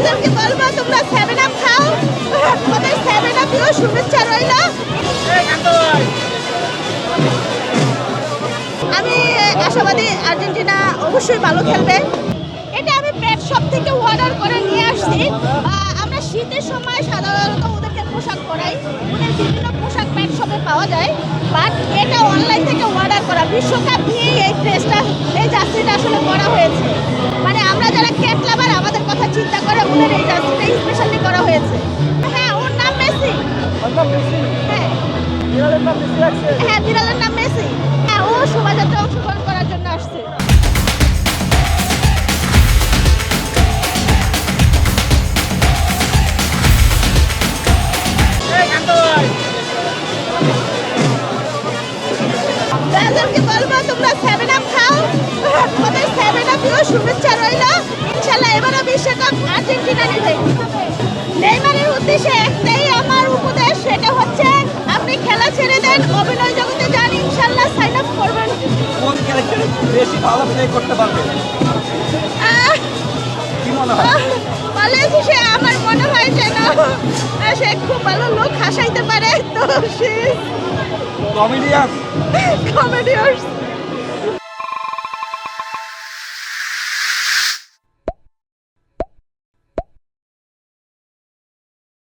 তাদেরকে বলবো তোমরা 7 আপ খাও, তোমাদের 7 আপ দিও, শুভেচ্ছা রইল। আমি আশাবাদী আর্জেন্টিনা অবশ্যই ভালো খেলবে। এটা আমি পেট শপ থেকে অর্ডার করে নিয়ে আসছি। আমরা শীতের সময় সাধারণত ওদেরকে পোশাক পরাই, ওদের বিভিন্ন পোশাক পেট শপে পাওয়া যায়, বাট এটা অনলাইন থেকে অর্ডার করা। বিশ্বকাপ নিয়ে এই ড্রেসটা, এই জার্সিটা আসলে করা হয়েছে। মানে আমরা যারা ক্যাট লাভার আমাদের কথা চিন্তা করে ওদের এই জার্সিটা স্পেশালি করা হয়েছে। হ্যাঁ, ওর নাম মেসি। হ্যাঁ, হ্যাঁ, বিড়ালের নাম মেসি। হ্যাঁ, ও শোভাযাত্রা অংশগ্রহণ করার জন্য আসছে। তাদেরকে বলবো তোমরা 7 আপ খাও, তোমাদের 7 আপ দিও, শুভেচ্ছা রইল। ইনশাআল্লাহ এবারও বিশ্বকাপ আর্জেন্টিনা নেবে। নেইমারের উদ্দেশ্যে একটাই আমার উপদেশ, সেটা হচ্ছে আপনি খেলা ছেড়ে দেন, অভিনয় জগতে যান, ইনশাআল্লাহ সাইন আপ করবেন। কোন ক্যারেক্টারে বেশি ভালো প্লে করতে পারবে কি মনে হয়? বলেছি সে, আমার মনে হয় যেন সে খুব ভালো লোক হাসাইতে পারে, তো সে কমেডিয়ান কমেডিয়ান।